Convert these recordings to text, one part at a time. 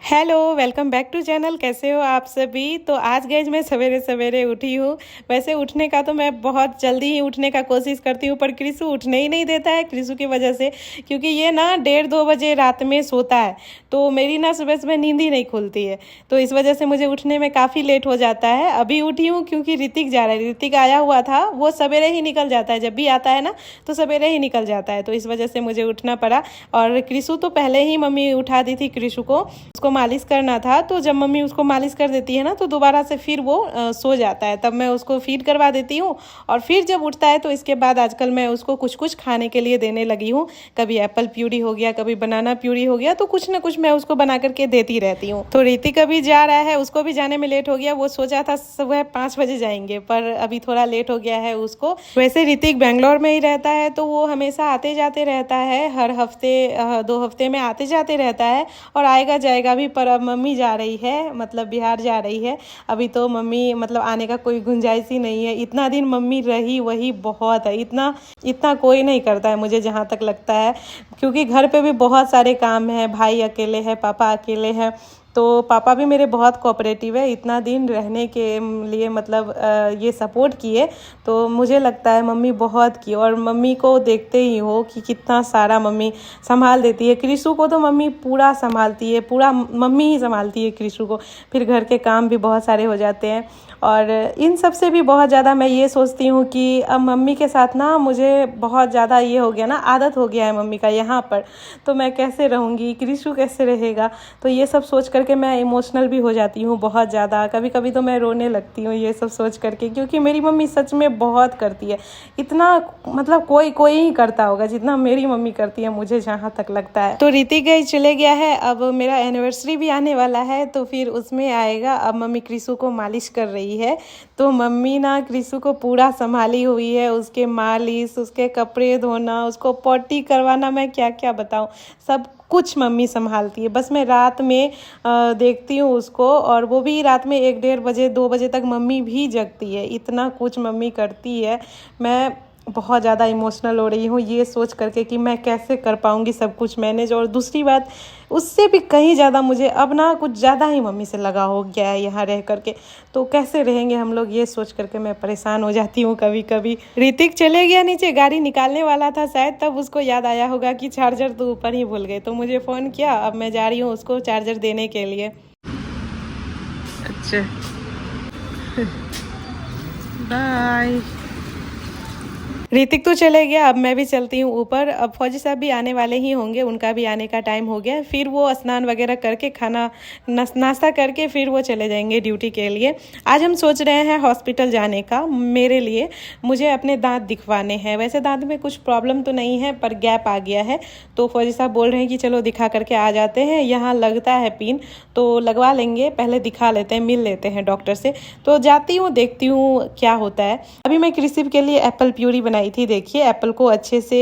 Hello, welcome back to channel. कैसे हो आप सभी। तो आज गाइज मैं सवेरे सवेरे उठी हूँ। वैसे उठने का तो मैं बहुत जल्दी ही उठने का कोशिश करती हूँ, पर क्रिशु उठने ही नहीं देता है। क्रिशु की वजह से, क्योंकि ये ना 1:30-2 बजे रात में सोता है, तो मेरी ना सुबह सुबह नींद ही नहीं खुलती है। तो इस वजह से मुझे उठने में काफ़ी लेट हो जाता है। अभी उठी हूँ क्योंकि ऋतिक जा रहा है, ऋतिक आया हुआ था। वो सवेरे ही निकल जाता है, जब भी आता है ना तो सवेरे ही निकल जाता है, तो इस वजह से मुझे उठना पड़ा। और क्रिशु तो पहले ही मम्मी उठा दी थी क्रिशु को, उसको मालिश करना था। तो जब मम्मी उसको मालिश कर देती है ना तो दोबारा से फिर वो सो जाता है, तब मैं उसको फीड करवा देती हूँ। और फिर जब उठता है तो इसके बाद आजकल मैं उसको कुछ कुछ खाने के लिए देने लगी हूँ। कभी एप्पल प्यूरी हो गया, कभी बनाना प्यूरी हो गया, तो कुछ ना कुछ मैं उसको बना करके देती रहती हूँ। तो ऋतिक अभी जा रहा है, उसको भी जाने में लेट हो गया। वो सोचा था सुबह 5 बजे जाएंगे, पर अभी थोड़ा लेट हो गया है उसको। वैसे ऋतिक बेंगलोर में ही रहता है, तो वो हमेशा आते जाते रहता है, हर हफ्ते 2 हफ्ते में आते जाते रहता है और आएगा जाएगा भी। पर अब मम्मी जा रही है, मतलब बिहार जा रही है। अभी तो मम्मी मतलब आने का कोई गुंजाइश ही नहीं है। इतना दिन मम्मी रही वही बहुत है, इतना इतना कोई नहीं करता है मुझे जहाँ तक लगता है, क्योंकि घर पे भी बहुत सारे काम हैं। भाई अकेले है, पापा अकेले हैं। तो पापा भी मेरे बहुत कोऑपरेटिव है, इतना दिन रहने के लिए मतलब ये सपोर्ट किए। तो मुझे लगता है मम्मी बहुत की, और मम्मी को देखते ही हो कि कितना सारा मम्मी संभाल देती है। क्रिशु को तो मम्मी पूरा संभालती है, पूरा मम्मी ही संभालती है क्रिशु को। फिर घर के काम भी बहुत सारे हो जाते हैं। और इन सब से भी बहुत ज़्यादा मैं ये सोचती हूँ कि अब मम्मी के साथ ना मुझे बहुत ज़्यादा ये हो गया ना, आदत हो गया है मम्मी का यहाँ पर। तो मैं कैसे रहूँगी, क्रिशु कैसे रहेगा। तो ये सब सोच करके मैं इमोशनल भी हो जाती हूँ बहुत ज़्यादा। कभी कभी तो मैं रोने लगती हूँ ये सब सोच करके, क्योंकि मेरी मम्मी सच में बहुत करती है। इतना मतलब कोई ही करता होगा जितना मेरी मम्मी करती है, मुझे जहाँ तक लगता है। तो ऋतिक गई चले गया है। अब मेरा एनिवर्सरी भी आने वाला है, तो फिर उसमें आएगा। अब मम्मी क्रिशु को मालिश कर रही है, तो मम्मी ना क्रिशु को पूरा संभाली हुई है। उसके मालिश, उसके कपड़े धोना, उसको पॉटी करवाना, मैं क्या क्या बताऊँ, सब कुछ मम्मी संभालती है। बस मैं रात में देखती हूँ उसको, और वो भी रात में 1-1:30-2 बजे तक मम्मी भी जगती है। इतना कुछ मम्मी करती है। मैं बहुत ज़्यादा इमोशनल हो रही हूँ ये सोच करके कि मैं कैसे कर पाऊँगी सब कुछ मैनेज। और दूसरी बात, उससे भी कहीं ज़्यादा मुझे अब ना कुछ ज़्यादा ही मम्मी से लगा हो गया है यहाँ रह करके। तो कैसे रहेंगे हम लोग, ये सोच करके मैं परेशान हो जाती हूँ कभी कभी। ऋतिक चले गया नीचे, गाड़ी निकालने वाला था शायद, तब उसको याद आया होगा कि चार्जर तो ऊपर ही भूल गए, तो मुझे फ़ोन किया। अब मैं जा रही हूँ उसको चार्जर देने के लिए। अच्छा, बाय। ऋतिक तो चले गया, अब मैं भी चलती हूँ ऊपर। अब फौजी साहब भी आने वाले ही होंगे, उनका भी आने का टाइम हो गया। फिर वो स्नान वगैरह करके खाना नाश्ता करके फिर वो चले जाएंगे ड्यूटी के लिए। आज हम सोच रहे हैं हॉस्पिटल जाने का, मेरे लिए। मुझे अपने दांत दिखवाने हैं। वैसे दांत में कुछ प्रॉब्लम तो नहीं है, पर गैप आ गया है। तो फौजी साहब बोल रहे हैं कि चलो दिखा करके आ जाते हैं, यहाँ लगता है पिन, तो लगवा लेंगे। पहले दिखा लेते हैं, मिल लेते हैं डॉक्टर से। तो जाती हूँ, देखती हूँ क्या होता है। अभी मैं क्रिशु के लिए एप्पल प्यूरी बनाई थी। देखिए, एप्पल को अच्छे से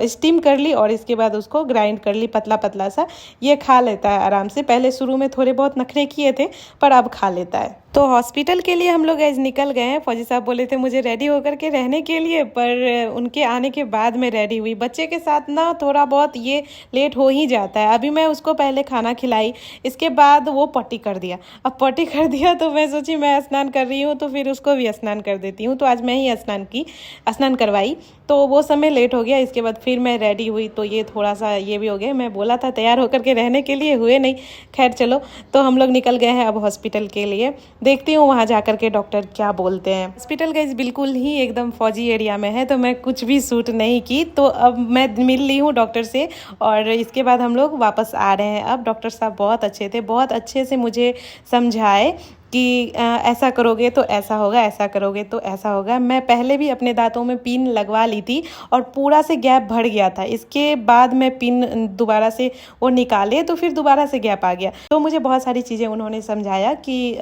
स्टीम कर ली और इसके बाद उसको ग्राइंड कर ली पतला पतला सा। ये खा लेता है आराम से। पहले शुरू में थोड़े बहुत नखरे किए थे, पर अब खा लेता है। तो हॉस्पिटल के लिए हम लोग आज निकल गए हैं। फौजी साहब बोले थे मुझे रेडी होकर के रहने के लिए, पर उनके आने के बाद मैं रेडी हुई। बच्चे के साथ ना थोड़ा बहुत ये लेट हो ही जाता है। अभी मैं उसको पहले खाना खिलाई, इसके बाद वो पॉटी कर दिया। अब पॉटी कर दिया तो मैं सोची मैं स्नान कर रही हूँ तो फिर उसको भी स्नान कर देती हूँ। तो आज मैं ही स्नान करवाई, तो वो समय लेट हो गया। इसके बाद फिर मैं रेडी हुई, तो ये थोड़ा सा ये भी हो गया। मैं बोला था तैयार होकर के रहने के लिए, हुए नहीं। खैर चलो, तो हम लोग निकल गए हैं अब हॉस्पिटल के लिए। देखती हूँ वहाँ जा करके डॉक्टर क्या बोलते हैं। हॉस्पिटल गाइस बिल्कुल ही एकदम फौजी एरिया में है, तो मैं कुछ भी सूट नहीं की। तो अब मैं मिल ली हूँ डॉक्टर से, और इसके बाद हम लोग वापस आ रहे हैं। अब डॉक्टर साहब बहुत अच्छे थे, बहुत अच्छे से मुझे समझाए कि ऐसा करोगे तो ऐसा होगा, ऐसा करोगे तो ऐसा होगा। मैं पहले भी अपने दांतों में पिन लगवा ली थी और पूरा से गैप भर गया था। इसके बाद मैं पिन दोबारा से वो निकाले तो फिर दोबारा से गैप आ गया। तो मुझे बहुत सारी चीज़ें उन्होंने समझाया कि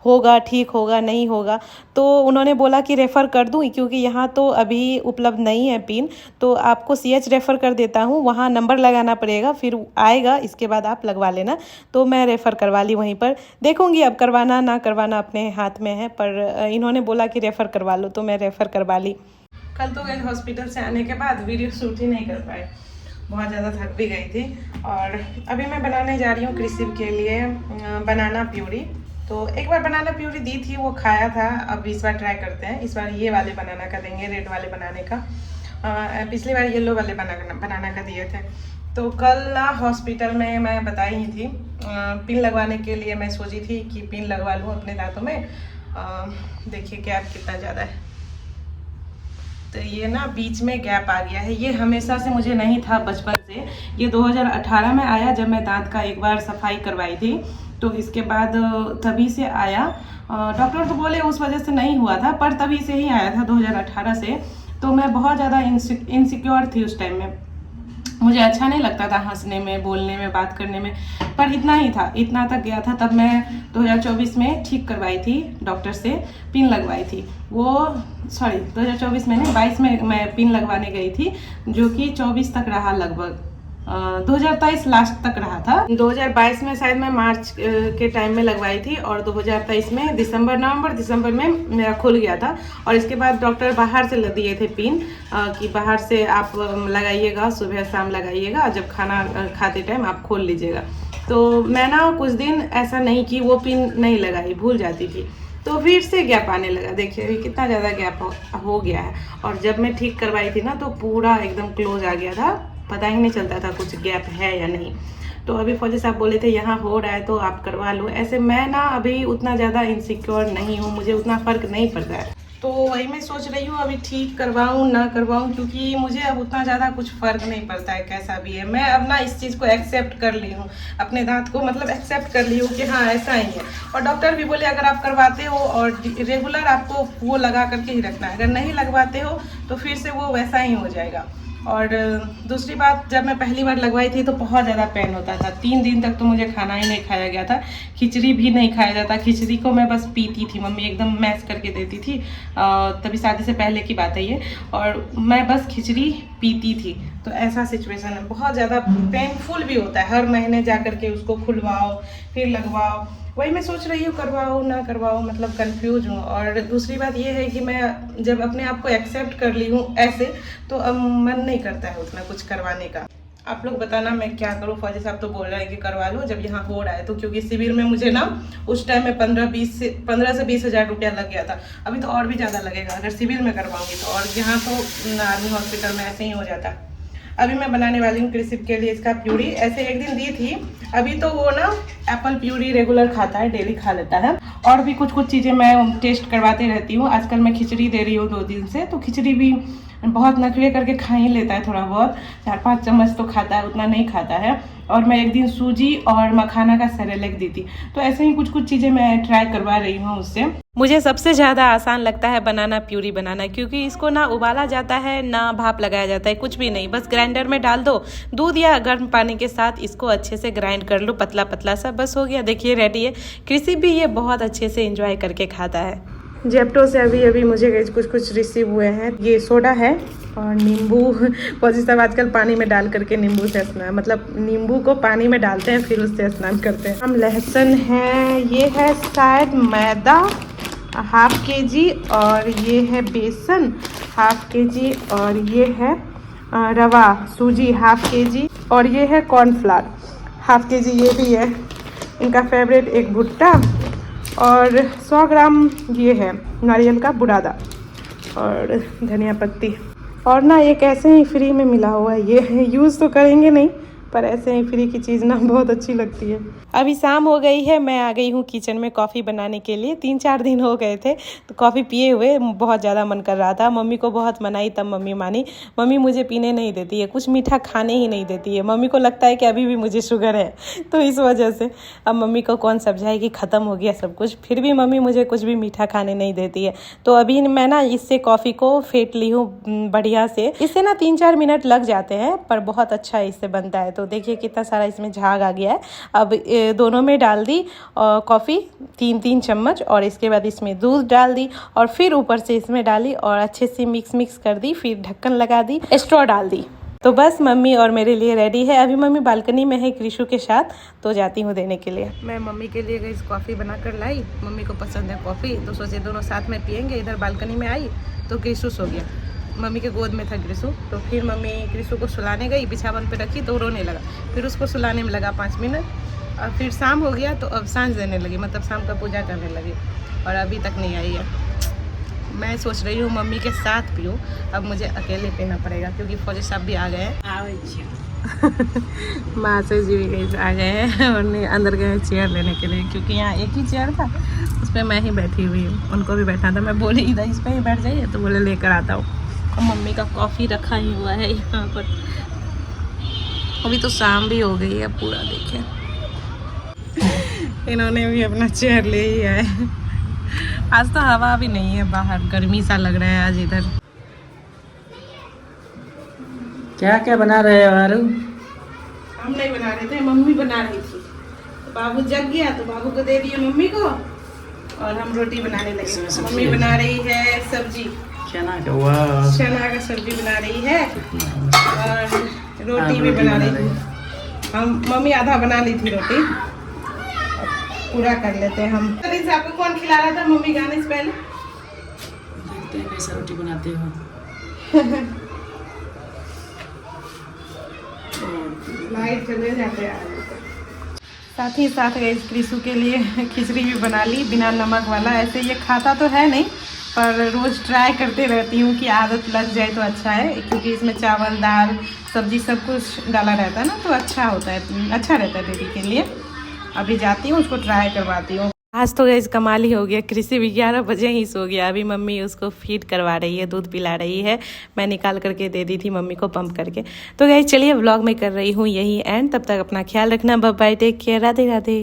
होगा, ठीक होगा, नहीं होगा। तो उन्होंने बोला कि रेफ़र कर दूँ, क्योंकि यहाँ तो अभी उपलब्ध नहीं है पिन, तो आपको CH रेफ़र कर देता हूँ, वहाँ नंबर लगाना पड़ेगा, फिर आएगा, इसके बाद आप लगवा लेना। तो मैं रेफ़र करवा ली वहीं पर। देखूँगी अब करवाना ना करवाना अपने हाथ में है, पर इन्होंने बोला कि रेफ़र करवा लो, तो मैं रेफ़र करवा ली। कल तो गए हॉस्पिटल से आने के बाद वीडियो शूट ही नहीं कर पाए। बहुत ज़्यादा थक भी गई थी। और अभी मैं बनाने जा रही हूँ क्रिसिप के लिए बनाना प्यूरी। तो एक बार बनाना प्यूरी दी थी, वो खाया था, अब इस बार ट्राई करते हैं। इस बार ये वाले बनाना का देंगे, रेड वाले बनाने का। पिछली बार येलो वाले बनाना का दिए थे। तो कल ना हॉस्पिटल में मैं बताई ही थी, पिन लगवाने के लिए मैं सोची थी कि पिन लगवा लूँ अपने दांतों में। देखिए गैप कितना ज़्यादा है। तो ये ना बीच में गैप आ गया है, ये हमेशा से मुझे नहीं था बचपन से। ये 2018 में आया जब मैं दांत का एक बार सफाई करवाई थी, तो इसके बाद तभी से आया। डॉक्टर तो बोले उस वजह से नहीं हुआ था, पर तभी से ही आया था 2018 से। तो मैं बहुत ज़्यादा इनसिक्योर थी उस टाइम में, मुझे अच्छा नहीं लगता था हंसने में, बोलने में, बात करने में। पर इतना ही था, इतना तक गया था। तब मैं 2024 में ठीक करवाई थी, डॉक्टर से पिन लगवाई थी। वो 2024 में नहीं, 22 में मैं पिन लगवाने गई थी, जो कि 24 तक रहा लगभग। 2023 लास्ट तक रहा था। 2022 में शायद मैं मार्च के टाइम में लगवाई थी, और 2023 में नवंबर दिसंबर में मेरा खुल गया था। और इसके बाद डॉक्टर बाहर से दिए थे पिन, कि बाहर से आप लगाइएगा, सुबह शाम लगाइएगा, जब खाना खाते टाइम आप खोल लीजिएगा। तो मैं ना कुछ दिन ऐसा नहीं कि वो पिन नहीं लगाई, भूल जाती थी, तो फिर से गैप आने लगा। देखिए अभी कितना ज़्यादा गैप हो गया है। और जब मैं ठीक करवाई थी ना, तो पूरा एकदम क्लोज आ गया था, पता ही नहीं चलता था कुछ गैप है या नहीं। तो अभी फौजी साहब बोले थे यहाँ हो रहा है तो आप करवा लो। ऐसे मैं ना अभी उतना ज़्यादा इनसिक्योर नहीं हूँ, मुझे उतना फ़र्क नहीं पड़ता है। तो वही मैं सोच रही हूँ अभी ठीक करवाऊँ ना करवाऊँ, क्योंकि मुझे अब उतना ज़्यादा कुछ फ़र्क नहीं पड़ता है कैसा भी है। मैं अब ना इस चीज़ को एक्सेप्ट कर ली हूँ, अपने दांत को मतलब एक्सेप्ट कर ली हूँ कि हाँ ऐसा ही है। और डॉक्टर भी बोले अगर आप करवाते हो और रेगुलर आपको वो लगा करके ही रखना है, अगर नहीं लगवाते हो तो फिर से वो वैसा ही हो जाएगा। और दूसरी बात, जब मैं पहली बार लगवाई थी तो बहुत ज़्यादा पेन होता था। 3 दिन तक तो मुझे खाना ही नहीं खाया गया था, खिचड़ी भी नहीं खाया जाता। खिचड़ी को मैं बस पीती थी, मम्मी एकदम मैश करके देती थी, तभी शादी से पहले की बात है ये। और मैं बस खिचड़ी पीती थी। तो ऐसा सिचुएशन है, बहुत ज़्यादा पेनफुल भी होता है। हर महीने जा कर के उसको खुलवाओ फिर लगवाओ। वही मैं सोच रही हूँ करवाओ ना करवाओ, मतलब कंफ्यूज हूँ। और दूसरी बात ये है कि मैं जब अपने आप को एक्सेप्ट कर ली हूँ ऐसे, तो अब मन नहीं करता है उतना कुछ करवाने का। आप लोग बताना मैं क्या करूँ। फौजी साहब तो बोल रहे हैं कि करवा लो जब यहाँ हो रहा है तो, क्योंकि शिविर में मुझे ना उस टाइम में 15 से 20 हज़ार रुपया लग गया था। अभी तो और भी ज़्यादा लगेगा अगर शिविर में करवाऊँगी तो, और यहाँ तो आर्मी हॉस्पिटल में ऐसे ही हो जाता। अभी मैं बनाने वाली हूँ क्रिसिप के लिए इसका प्यूरी। ऐसे एक दिन दी थी, अभी तो वो ना एप्पल प्यूरी रेगुलर खाता है, डेली खा लेता है। और भी कुछ चीज़ें मैं टेस्ट करवाते रहती हूँ। आजकल मैं खिचड़ी दे रही हूँ 2 दिन से, तो खिचड़ी भी बहुत नखरे करके खा ही लेता है, थोड़ा बहुत 4-5 चम्मच तो खाता है, उतना नहीं खाता है। और मैं एक दिन सूजी और मखाना का सेरेलैक दी थी। तो ऐसे ही कुछ चीज़ें मैं ट्राई करवा रही हूँ उससे। मुझे सबसे ज़्यादा आसान लगता है बनाना प्यूरी बनाना, क्योंकि इसको ना उबाला जाता है ना भाप लगाया जाता है, कुछ भी नहीं, बस ग्राइंडर में डाल दो, दूध या गर्म पानी के साथ इसको अच्छे से ग्राइंड कर लो, पतला पतला सा, बस हो गया। देखिए रेडी है। क्रिसिप भी ये बहुत अच्छे से एंजॉय करके खाता है। जेप्टो से अभी मुझे कुछ रिसीव हुए हैं। ये सोडा है और नींबू। फौजी साहब आजकल पानी में डाल करके नींबू से स्नान, मतलब नींबू को पानी में डालते हैं फिर उससे स्नान करते हैं। हम लहसुन है, ये है शायद मैदा ½ kg, और ये है बेसन ½ kg, और ये है रवा सूजी ½ kg, और ये है कॉर्नफ्लावर ½ kg, ये भी है इनका फेवरेट एक भुट्टा, और 100 ग्राम ये है नारियल का बुरादा, और धनिया पत्ती। और ना एक ऐसे ही फ्री में मिला हुआ है, ये यूज़ तो करेंगे नहीं, पर ऐसे ही फ्री की चीज़ ना बहुत अच्छी लगती है। अभी शाम हो गई है, मैं आ गई हूँ किचन में कॉफ़ी बनाने के लिए। 3-4 दिन हो गए थे तो कॉफ़ी पिए हुए बहुत ज़्यादा मन कर रहा था। मम्मी को बहुत मनाई, तब मम्मी मानी। मम्मी मुझे पीने नहीं देती है, कुछ मीठा खाने ही नहीं देती है। मम्मी को लगता है कि अभी भी मुझे शुगर है, तो इस वजह से अब मम्मी को कौन समझाए कि ख़त्म हो गया सब कुछ, फिर भी मम्मी मुझे कुछ भी मीठा खाने नहीं देती है। तो अभी मैं ना इससे कॉफ़ी को फेंट ली हूँ बढ़िया से। इससे ना 3-4 मिनट लग जाते हैं, पर बहुत अच्छा इससे बनता है। तो देखिए कितना सारा इसमें झाग आ गया है। अब दोनों में डाल दी कॉफ़ी 3-3 चम्मच, और इसके बाद इसमें दूध डाल दी, और फिर ऊपर से इसमें डाली और अच्छे से मिक्स कर दी, फिर ढक्कन लगा दी, स्ट्रॉ डाल दी। तो बस मम्मी और मेरे लिए रेडी है। अभी मम्मी बालकनी में है कृषु के साथ, तो जाती हूँ देने के लिए। मैं मम्मी के लिए गई कॉफ़ी बना कर लाई, मम्मी को पसंद है कॉफ़ी, तो सोचे दोनों साथ में पियेंगे। इधर बालकनी में आई तो कृषु सो गया, मम्मी के गोद में था क्रिसु, तो फिर मम्मी क्रिसु को सुलाने गई, बिछावन पे रखी तो रोने लगा, फिर उसको सुलाने में लगा 5 मिनट और फिर शाम हो गया तो अब सांझ देने लगी, मतलब शाम का पूजा करने लगी और अभी तक नहीं आई है। मैं सोच रही हूँ मम्मी के साथ पीऊँ, अब मुझे अकेले पीना पड़ेगा क्योंकि फौजी साहब भी आ गए हैं। मासे जी भी गई आ गए हैं और अंदर गए चेयर लेने के लिए, क्योंकि यहाँ एक ही चेयर था उस पर मैं ही बैठी हुई हूँ, उनको भी बैठना था। मैं बोली इधर इस पर ही बैठ जाइए, तो बोले लेकर आता हूँ। और मम्मी का कॉफ़ी रखा ही हुआ है यहाँ पर। अभी तो शाम भी हो गई है पूरा, देखें इन्होंने भी अपना चेयर ले ही आए। आज तो हवा भी नहीं है बाहर, गर्मी सा लग रहा है आज इधर। क्या क्या बना रहे हो आरू? हम नहीं बना रहे थे, मम्मी बना रही थी। तो बाबू जग गया तो बाबू को दे दिए मम्मी को और हम रोटी बनाने लगे। मम्मी बना रही है सब्जी, चना का। वाह, चना का सब्जी बना रही है और रोटी भी बना रही थी। हम मम्मी आधा बना ली थी रोटी, पूरा कर लेते हैं हम। तो आपको कौन खिला रहा था मम्मी गाने से पहले? देखते हैं कैसा रोटी बनाते हो। लाइट चले जाते हैं। साथ ही साथ क्रिसु के लिए खिचड़ी भी बना ली बिना नमक वाला। ऐसे ये खाता तो है नहीं, पर रोज़ ट्राई करते रहती हूँ कि आदत लग जाए तो अच्छा है, क्योंकि इसमें चावल दाल सब्जी सब कुछ डाला रहता है ना, तो अच्छा होता है, अच्छा रहता है बेबी के लिए। अभी जाती हूँ उसको ट्राई करवाती हूँ। आज तो गैस कमाल ही हो गया, कृषि भी 11 बजे ही सो गया। अभी मम्मी उसको फीड करवा रही है, दूध पिला रही है। मैं निकाल करके दे दी थी मम्मी को पंप करके। तो गैस चलिए व्लॉग में कर रही हूँ यही एंड। तब तक अपना ख्याल रखना, bye bye, take care, Radhe Radhe.